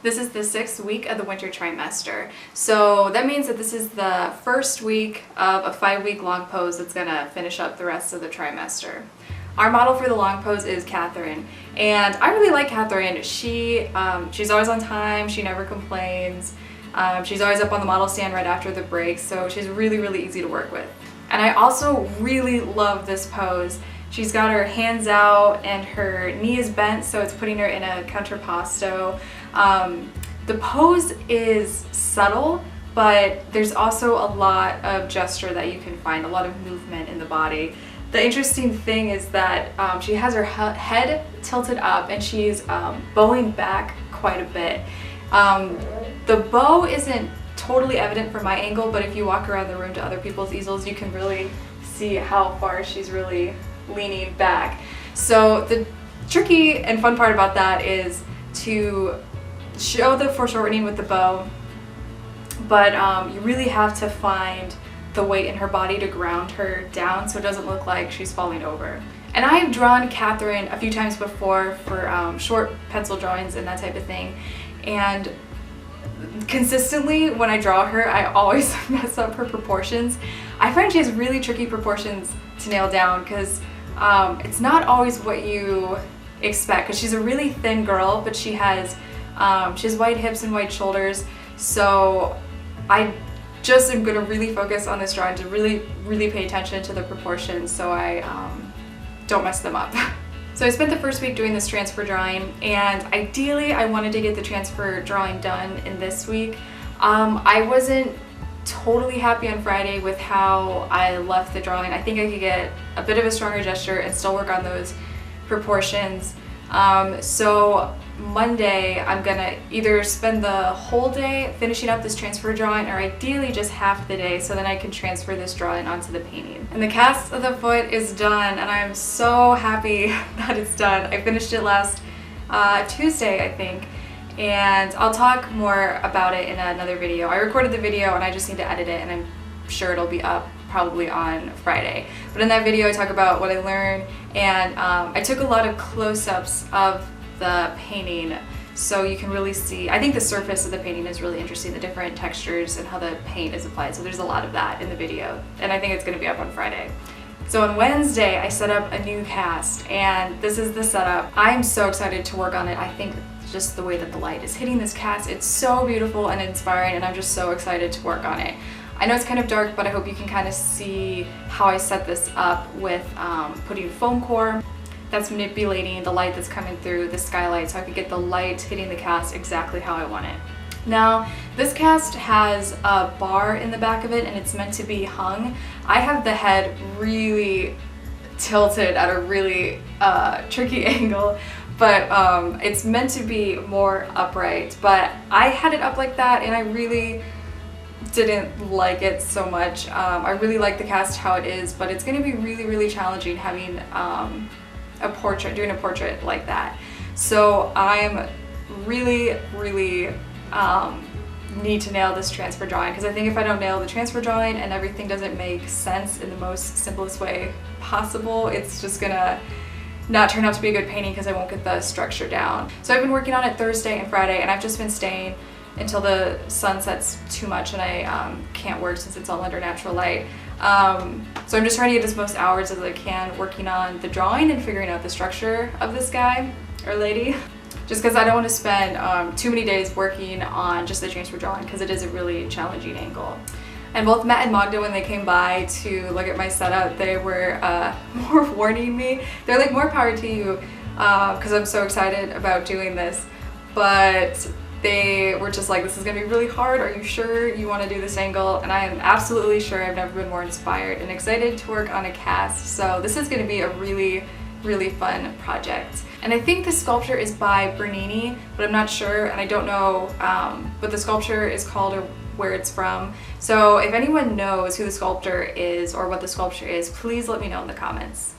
This is the 6th week of the winter trimester. So that means that this is the first week of a 5-week long pose that's gonna finish up the rest of the trimester. Our model for the long pose is Catherine, and I really like Catherine. She's always on time, she never complains. She's always up on the model stand right after the break, so she's really, really easy to work with. And I also really love this pose. She's got her hands out and her knee is bent, so it's putting her in a contrapposto. The pose is subtle, but there's also a lot of gesture that you can find, a lot of movement in the body. The interesting thing is that she has her head tilted up and she's bowing back quite a bit. The bow isn't totally evident from my angle, but if you walk around the room to other people's easels, you can really see how far she's really leaning back. So the tricky and fun part about that is to show the foreshortening with the bow, but you really have to find the weight in her body to ground her down so it doesn't look like she's falling over. And I have drawn Catherine a few times before for short pencil drawings and that type of thing, and consistently when I draw her I always mess up her proportions. I find she has really tricky proportions to nail down because it's not always what you expect, because she's a really thin girl, but she has wide hips and wide shoulders, so I just am going to really focus on this drawing to really pay attention to the proportions so I don't mess them up. So I spent the first week doing this transfer drawing, and ideally I wanted to get the transfer drawing done in this week. I wasn't totally happy on Friday with how I left the drawing. I think I could get a bit of a stronger gesture and still work on those proportions. So Monday I'm gonna either spend the whole day finishing up this transfer drawing, or ideally just half the day, so then I can transfer this drawing onto the painting. And the cast of the foot is done, and I'm so happy that it's done. I finished it last Tuesday, I think, and I'll talk more about it in another video. I recorded the video and I just need to edit it, and I'm sure it'll be up probably on Friday. But in that video I talk about what I learned, and I took a lot of close-ups of the painting so you can really see. I think the surface of the painting is really interesting, the different textures and how the paint is applied, so there's a lot of that in the video, and I think it's going to be up on Friday. So on Wednesday I set up a new cast, and this is the setup. I'm so excited to work on it. I think just the way that the light is hitting this cast, it's so beautiful and inspiring, and I'm just so excited to work on it. I know it's kind of dark, but I hope you can kind of see how I set this up with putting foam core that's manipulating the light that's coming through the skylight, so I could get the light hitting the cast exactly how I want it. Now, this cast has a bar in the back of it, and it's meant to be hung. I have the head really tilted at a really tricky angle, but it's meant to be more upright, but I had it up like that and I really didn't like it so much. I really like the cast how it is, but it's going to be really challenging having doing a portrait like that. So I'm really need to nail this transfer drawing, because I think if I don't nail the transfer drawing and everything doesn't make sense in the most simplest way possible, it's just gonna not turn out to be a good painting because I won't get the structure down. So I've been working on it Thursday and Friday, and I've just been staying until the sun sets too much and I can't work since it's all under natural light. So I'm just trying to get as most hours as I can working on the drawing and figuring out the structure of this guy or lady, just because I don't want to spend too many days working on just the transfer drawing, because it is a really challenging angle. And both Matt and Magda, when they came by to look at my setup, they were more warning me. They're like, more power to you, because I'm so excited about doing this. But they were just like, this is gonna be really hard. Are you sure you want to do this angle? And I am absolutely sure. I've never been more inspired and excited to work on a cast. So this is gonna be a really fun project. And I think the sculpture is by Bernini, but I'm not sure, and I don't know what the sculpture is called or where it's from. So if anyone knows who the sculptor is or what the sculpture is, please let me know in the comments.